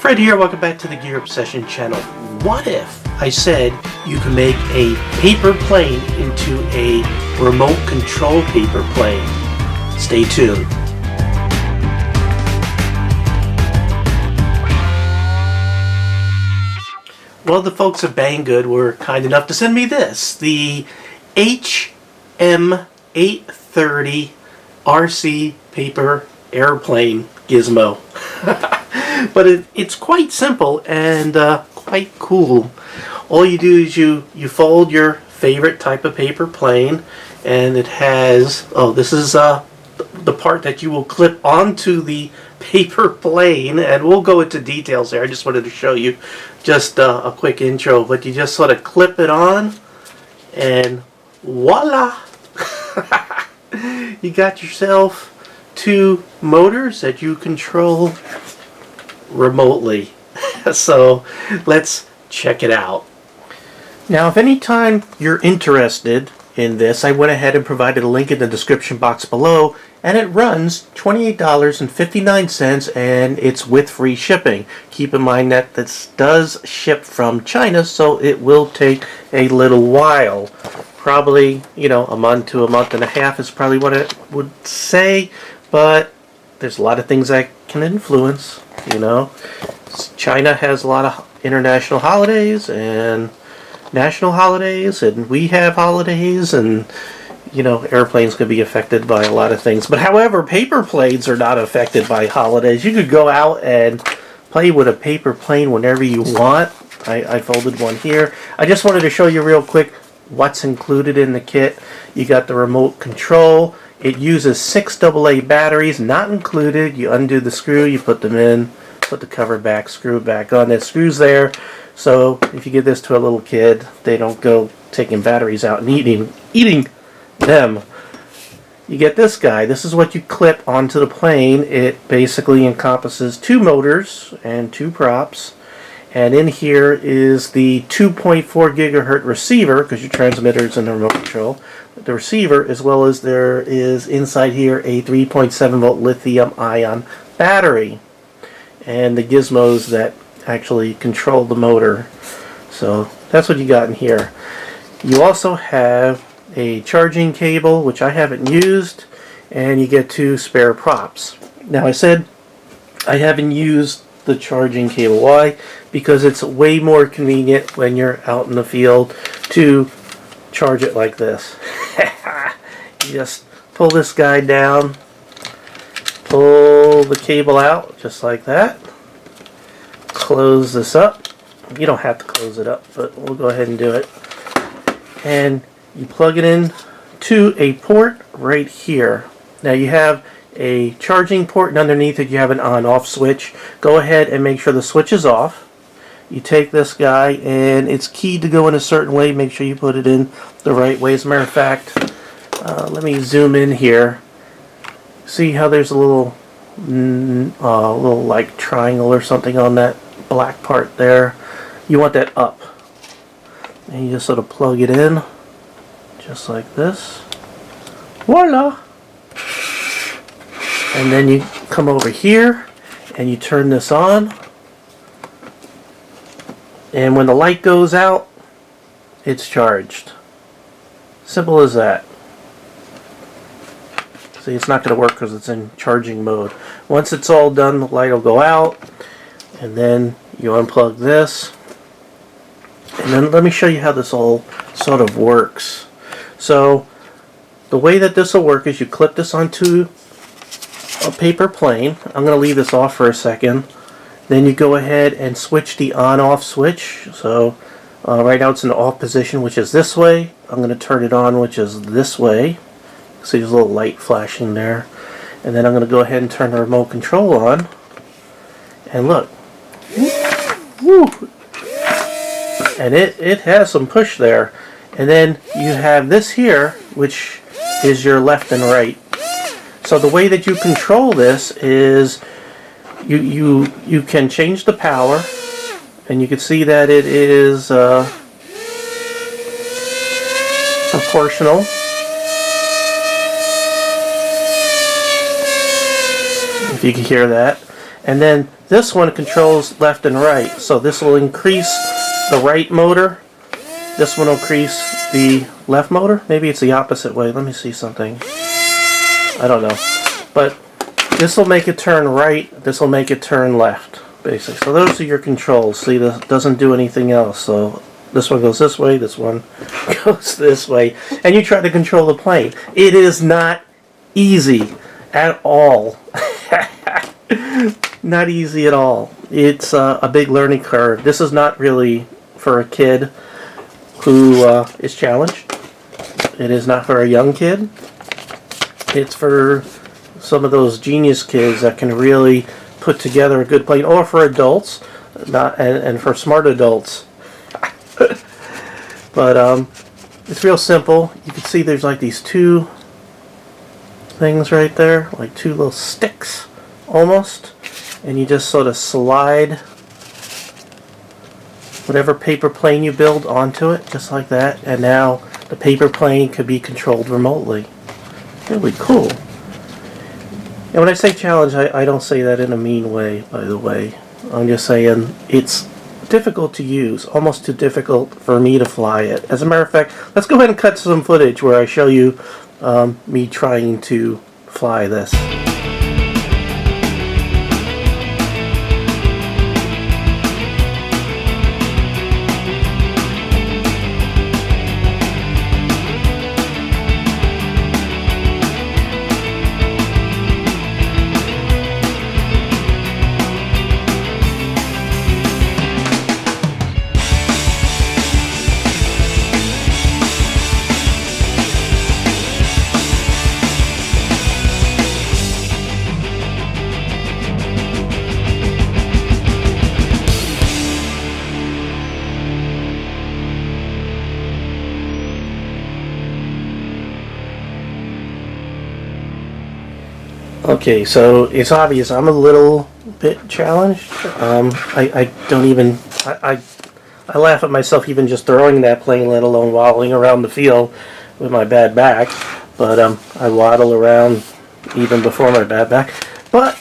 Fred here, welcome back to the Gear Obsession channel. What if I said you can make a paper plane into a remote control paper plane? Stay tuned. Well, the folks at Banggood were kind enough to send me this, the HM830 RC paper airplane gizmo. But it's quite simple and quite cool. All you do is you fold your favorite type of paper plane, and it has, this is the part that you will clip onto the paper plane, and we'll go into details there. I just wanted to show you just a quick intro, but you just sort of clip it on and voila. You got yourself two motors that you control remotely. So let's check it out. Now, if any time you're interested in this, I went ahead and provided a link in the description box below, and it runs $28.59, and it's with free shipping. Keep in mind that this does ship from China, so it will take a little while. Probably, a month to a month and a half is probably what I would say, but there's a lot of things that can influence, China has a lot of international holidays and national holidays, and we have holidays, and airplanes could be affected by a lot of things. But however, paper planes are not affected by holidays. You could go out and play with a paper plane whenever you want. I folded one here. I just wanted to show you real quick what's included in the kit. You got the remote control. It uses 6 AA batteries, not included. You undo the screw, you put them in, put the cover back, screw it back on. That screw's there, so if you give this to a little kid, they don't go taking batteries out and eating them. You get this guy. This is what you clip onto the plane. It basically encompasses 2 motors and 2 props. And in here is the 2.4 gigahertz receiver, because your transmitter is in the remote control. The receiver, as well as there is inside here a 3.7 volt lithium ion battery. And the gizmos that actually control the motor. So that's what you got in here. You also have a charging cable, which I haven't used, and you get 2 spare props. Now, I said I haven't used the charging cable. Why? Because it's way more convenient when you're out in the field to charge it like this. You just pull this guy down, pull the cable out just like that, close this up. You don't have to close it up, but we'll go ahead and do it. And you plug it in to a port right here. Now you have a charging port, and underneath it you have an on-off switch. Go ahead and make sure the switch is off. You take this guy, and it's keyed to go in a certain way. Make sure you put it in the right way. As a matter of fact, let me zoom in here. See how there's a little like triangle or something on that black part there? You want that up. And you just sort of plug it in, just like this. Voila! And then you come over here and you turn this on, and when the light goes out, it's charged. Simple as that. See, it's not going to work because it's in charging mode. Once it's all done, the light will go out, and then you unplug this. And then let me show you how this all sort of works. So the way that this will work is you clip this onto a paper plane. I'm going to leave this off for a second. Then you go ahead and switch the on-off switch. So right now it's in the off position, which is this way. I'm going to turn it on, which is this way. See, there's a little light flashing there. And then I'm going to go ahead and turn the remote control on. And look. Woo! And it has some push there. And then you have this here, which is your left and right. So the way that you control this is you can change the power, and you can see that it is proportional. If you can hear that. And then this one controls left and right. So this will increase the right motor. This one will increase the left motor. Maybe it's the opposite way. Let me see something. I don't know. But this will make it turn right. This will make it turn left, basically. So those are your controls. See, this doesn't do anything else. So this one goes this way. This one goes this way. And you try to control the plane. It is not easy at all. Not easy at all. It's a big learning curve. This is not really for a kid who is challenged. It is not for a young kid. It's for some of those genius kids that can really put together a good plane, or for adults, and for smart adults. But it's real simple. You can see there's like these two things right there, like two little sticks almost, and you just sort of slide whatever paper plane you build onto it, just like that, and now the paper plane could be controlled remotely. Really cool. And when I say challenge, I don't say that in a mean way, by the way. I'm just saying it's difficult to use, almost too difficult for me to fly it. As a matter of fact, let's go ahead and cut some footage where I show you me trying to fly this. Okay, so it's obvious I'm a little bit challenged. I don't even, I laugh at myself even just throwing that plane, let alone waddling around the field with my bad back. But I waddle around even before my bad back. But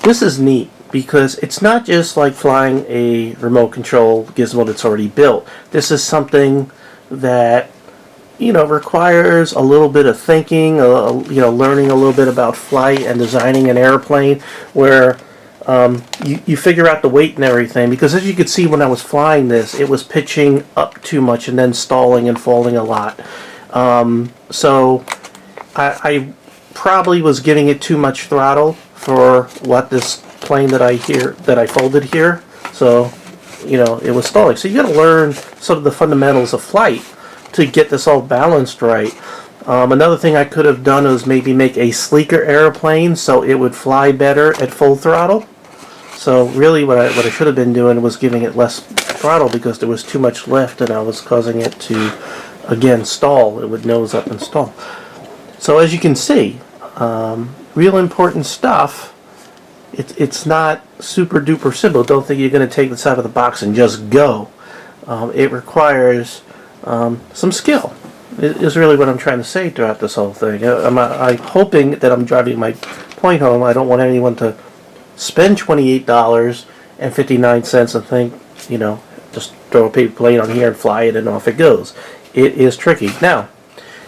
this is neat because it's not just like flying a remote control gizmo that's already built. This is something that requires a little bit of thinking, learning a little bit about flight and designing an airplane, where you figure out the weight and everything. Because as you could see when I was flying this, it was pitching up too much and then stalling and falling a lot. So I probably was giving it too much throttle for what this plane that I folded here. So it was stalling. So you got to learn sort of the fundamentals of flight to get this all balanced right. Another thing I could have done was maybe make a sleeker airplane so it would fly better at full throttle. So really what I should have been doing was giving it less throttle because there was too much lift and I was causing it to, again, stall. It would nose up and stall. So as you can see, real important stuff. It's not super duper simple. Don't think you're going to take this out of the box and just go. It requires some skill is really what I'm trying to say throughout this whole thing. I'm hoping that I'm driving my point home. I don't want anyone to spend $28.59 and think, just throw a paper plane on here and fly it and off it goes. It is tricky. Now,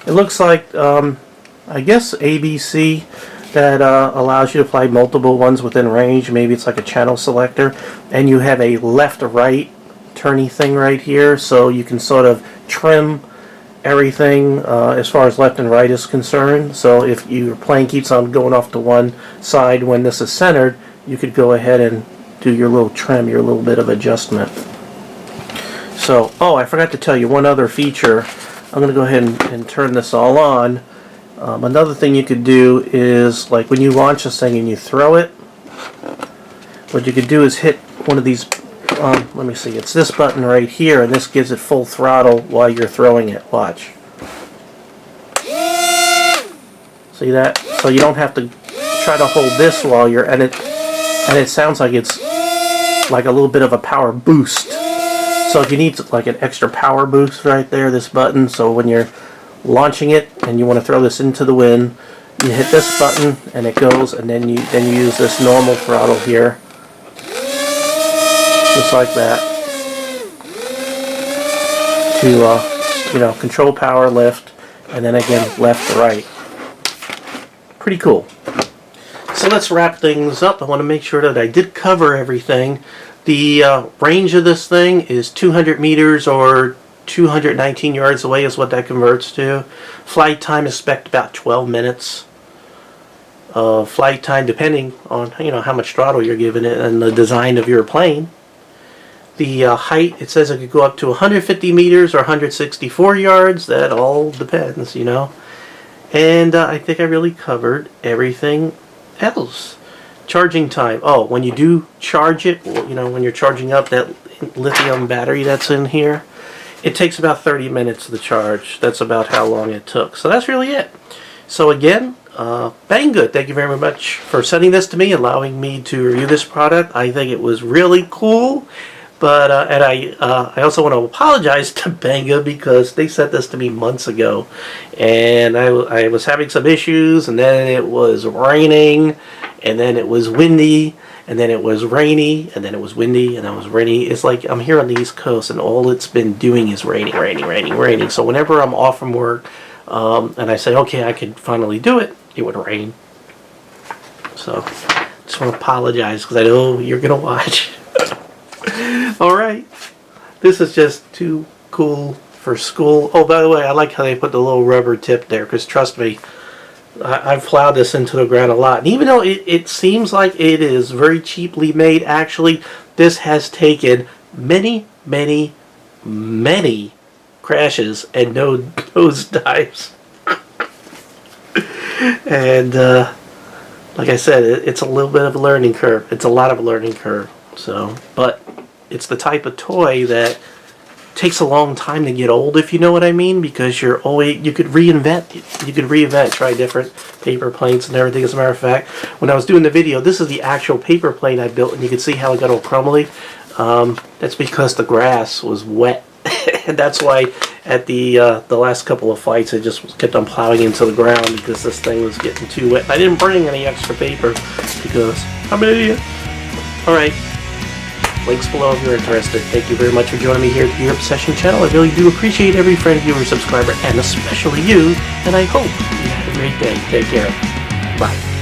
it looks like, I guess ABC that allows you to fly multiple ones within range. Maybe it's like a channel selector. And you have a left-right turny thing right here, so you can sort of trim everything as far as left and right is concerned. So if your plane keeps on going off to one side when this is centered, you could go ahead and do your little trim, your little bit of adjustment. So, I forgot to tell you one other feature. I'm going to go ahead and turn this all on. Another thing you could do is, like when you launch this thing and you throw it, what you could do is hit one of these let me see, it's this button right here, and this gives it full throttle while you're throwing it. Watch. See that? So you don't have to try to hold this while you're, and it sounds like it's like a little bit of a power boost. So if you need like an extra power boost right there, this button, so when you're launching it and you want to throw this into the wind, You hit this button and it goes, and then you use this normal throttle here, just like that, to control power, lift, and then again left to right. Pretty cool. So let's wrap things up. I want to make sure that I did cover everything. The range of this thing is 200 meters or 219 yards away is what that converts to. Flight time is spec'd about 12 minutes. Flight time depending on how much throttle you're giving it and the design of your plane. The height, it says it could go up to 150 meters or 164 yards. That all depends, And I think I really covered everything else. Charging time. Oh, when you do charge it, when you're charging up that lithium battery that's in here, it takes about 30 minutes to charge. That's about how long it took. So that's really it. So again, Banggood, thank you very much for sending this to me, allowing me to review this product. I think it was really cool. But and I also want to apologize to Banggood because they sent this to me months ago, and I was having some issues, and then it was raining, and then it was windy, and then it was rainy, and then it was windy, and then it was rainy. It's like I'm here on the East Coast, and all it's been doing is raining, raining, raining, raining. So whenever I'm off from work, and I say, okay, I can finally do it, it would rain. So just want to apologize because I know you're gonna watch. Alright, this is just too cool for school. Oh, by the way, I like how they put the little rubber tip there, because trust me, I've plowed this into the ground a lot. And even though it seems like it is very cheaply made, actually, this has taken many, many, many crashes and nose dives. And, like I said, it's a little bit of a learning curve. It's a lot of a learning curve. So, but it's the type of toy that takes a long time to get old, if you know what I mean, because you could reinvent, try different paper planes and everything. As a matter of fact, when I was doing the video, this is the actual paper plane I built, and you can see how it got all crumbly. That's because the grass was wet, and that's why at the last couple of flights I just kept on plowing into the ground because this thing was getting too wet. I didn't bring any extra paper because I'm an idiot. Alright, links below if you're interested. Thank you very much for joining me here at the Gear Obsession channel. I really do appreciate every friend, viewer, subscriber, and especially you, and I hope you have a great day. Take care. Bye.